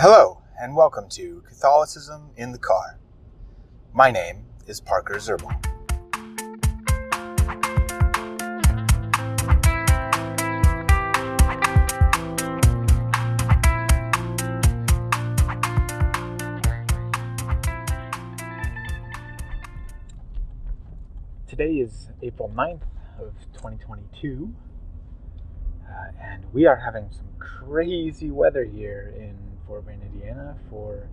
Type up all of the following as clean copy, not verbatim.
Hello, and welcome to Catholicism in the Car. My name is Parker Zerbal. Today is April 9th of 2022, and we are having some crazy weather here in Fort Wayne, Indiana for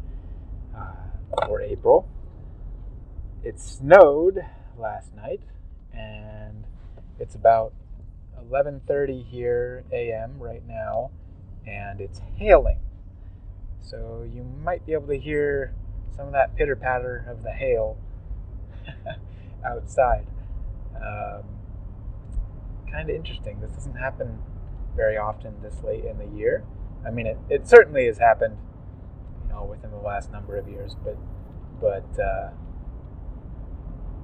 April. It snowed last night, and it's about 11:30 here a.m. right now, and it's hailing. So you might be able to hear some of that pitter-patter of the hail outside. Kind of interesting. This doesn't happen very often this late in the year. I mean, it certainly has happened, within the last number of years, but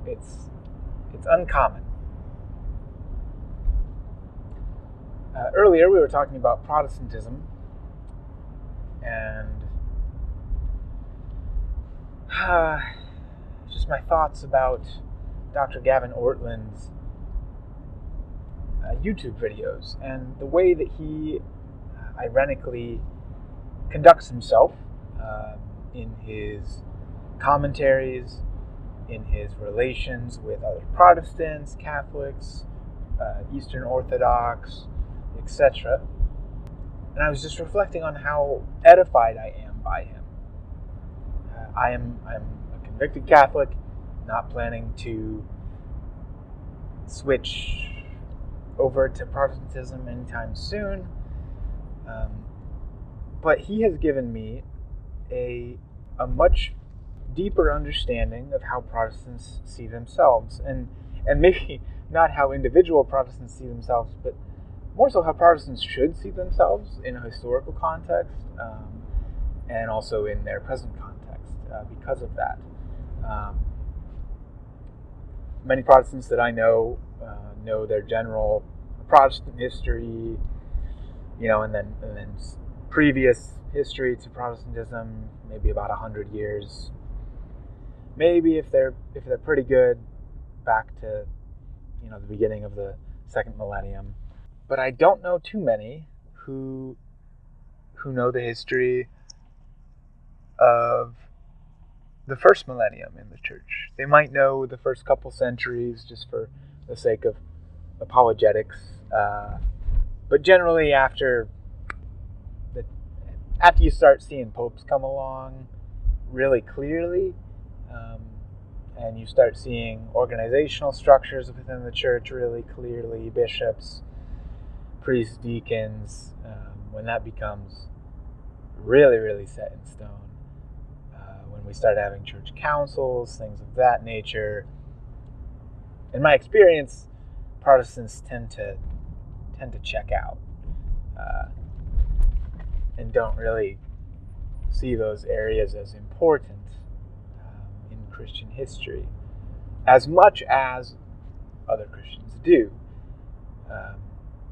it's uncommon. Earlier, we were talking about Protestantism, and just my thoughts about Dr. Gavin Ortlund's YouTube videos and the way that he ironically conducts himself in his commentaries, in his relations with other Protestants, Catholics, Eastern Orthodox, etc. And I was just reflecting on how edified I am by him. I'm a convicted Catholic, not planning to switch over to Protestantism anytime soon. But he has given me a much deeper understanding of how Protestants see themselves, and maybe not how individual Protestants see themselves, but more so how Protestants should see themselves in a historical context, and also in their present context because of that. Many Protestants that I know their general Protestant history, and then previous history to Protestantism, maybe about 100 years. Maybe if they're pretty good, back to the beginning of the second millennium. But I don't know too many who know the history of the first millennium in the church. They might know the first couple centuries just for the sake of apologetics, but generally after you start seeing popes come along really clearly, and you start seeing organizational structures within the church really clearly, bishops, priests, deacons, when that becomes really, really set in stone, when we start having church councils, things of that nature. In my experience, Protestants tend to check out and don't really see those areas as important in Christian history as much as other Christians do,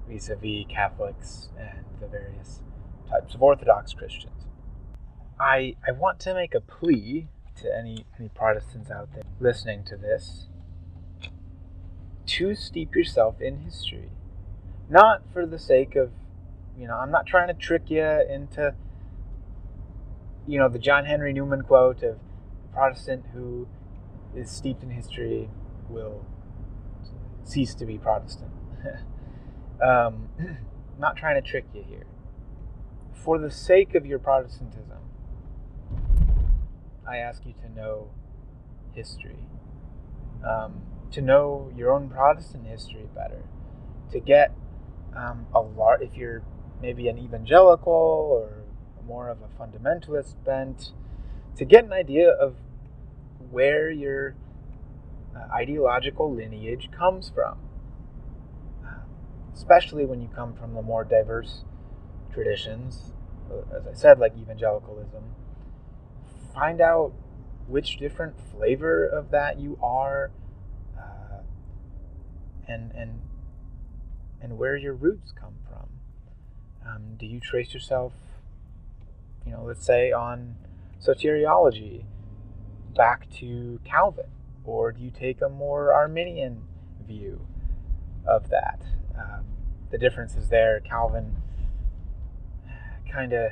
vis-a-vis Catholics and the various types of Orthodox Christians. I want to make a plea to any Protestants out there listening to this to steep yourself in history. Not for the sake of, I'm not trying to trick you into, the John Henry Newman quote of a Protestant who is steeped in history will cease to be Protestant. Not trying to trick you here. For the sake of your Protestantism, I ask you to know history. To know your own Protestant history better, to get if you're maybe an evangelical or more of a fundamentalist bent, to get an idea of where your ideological lineage comes from, especially when you come from the more diverse traditions, as I said, like evangelicalism. Find out which different flavor of that you are, and where your roots come from. Do you trace yourself, let's say on soteriology, back to Calvin? Or do you take a more Arminian view of that? The difference is there, Calvin kind of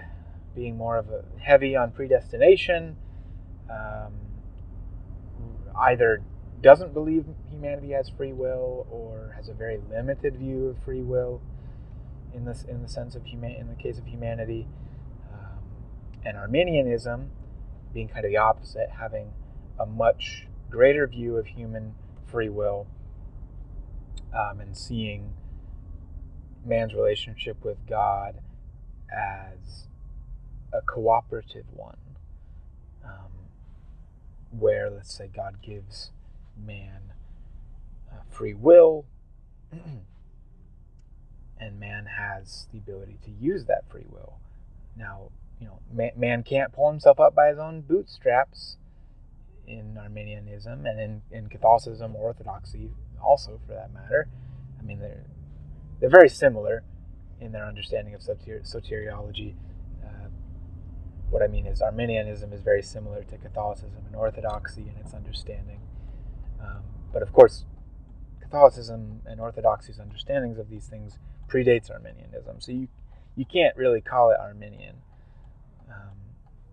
being more of a heavy on predestination, either doesn't believe humanity has free will or has a very limited view of free will in the sense of in the case of humanity, and Arminianism being kind of the opposite, having a much greater view of human free will, and seeing man's relationship with God as a cooperative one, where, let's say, God gives man free will, and man has the ability to use that free will. Now, man can't pull himself up by his own bootstraps in Arminianism, and in Catholicism or Orthodoxy also, for that matter. I mean, they're very similar in their understanding of soteriology. What I mean is Arminianism is very similar to Catholicism and Orthodoxy in its understanding. But of course, Catholicism and Orthodoxy's understandings of these things predates Arminianism. So you can't really call it Arminian.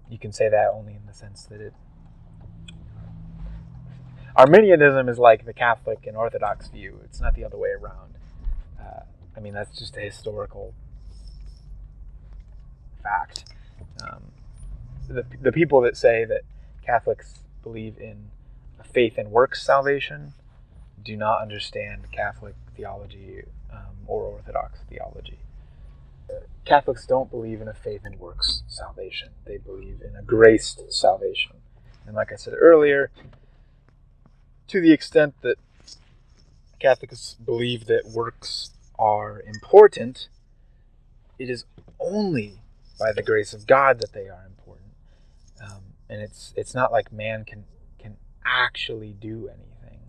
You can say that only in the sense that Arminianism is like the Catholic and Orthodox view. It's not the other way around. That's just a historical fact. The people that say that Catholics believe in a faith and works salvation do not understand Catholic theology or Orthodox theology. Catholics don't believe in a faith and works salvation. They believe in a graced salvation. And like I said earlier, to the extent that Catholics believe that works are important, it is only by the grace of God that they are important. And it's not like man can actually do anything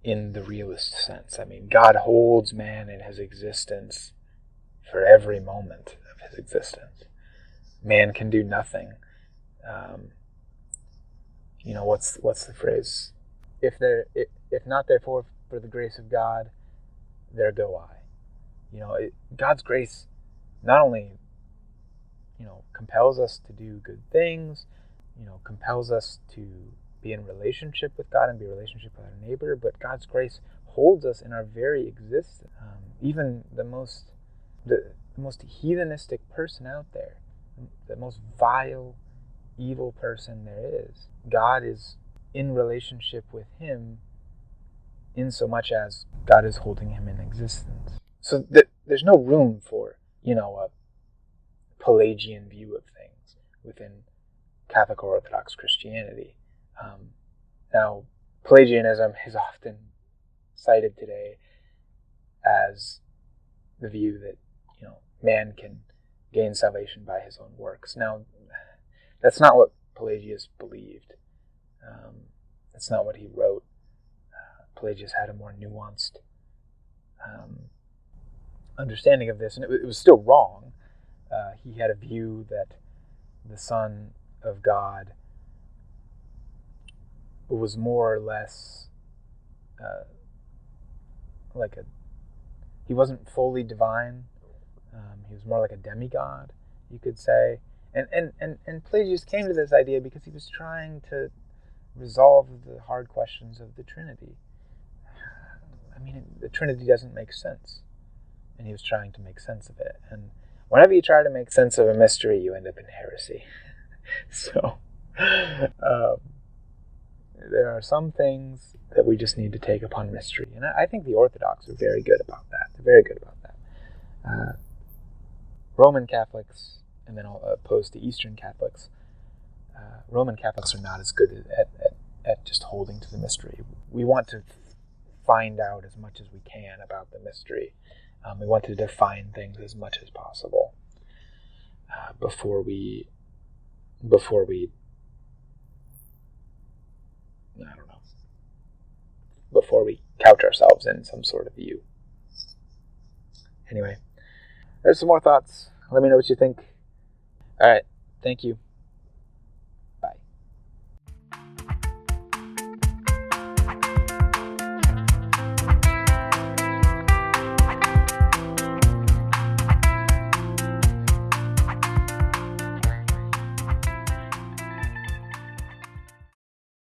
in the realist sense. I mean, God holds man in his existence for every moment of his existence. Man can do nothing. What's the phrase? If not therefore for the grace of God, there go I. God's grace not only compels us to do good things, compels us to be in relationship with God and be in relationship with our neighbor, but God's grace holds us in our very existence. Even the most heathenistic person out there, the most vile, evil person there is, God is in relationship with him in so much as God is holding him in existence. So there's no room for, a Pelagian view of things within Catholic or Orthodox Christianity. Now, Pelagianism is often cited today as the view that, man can gain salvation by his own works. Now, that's not what Pelagius believed. That's not what he wrote. Pelagius had a more nuanced understanding of this, and it was still wrong. He had a view that the Son of God was more or less he wasn't fully divine. He was more like a demigod, you could say. And Pelagius came to this idea because he was trying to resolve the hard questions of the Trinity. The Trinity doesn't make sense, and he was trying to make sense of it. And whenever you try to make sense of a mystery, you end up in heresy. So, there are some things that we just need to take upon mystery, and I think the Orthodox are very good about that. They're very good about that. Roman Catholics, and then opposed to Eastern Catholics, Roman Catholics are not as good at just holding to the mystery. We want to find out as much as we can about the mystery. We want to define things as much as possible before we couch ourselves in some sort of view. Anyway, there's some more thoughts. Let me know what you think. All right. Thank you.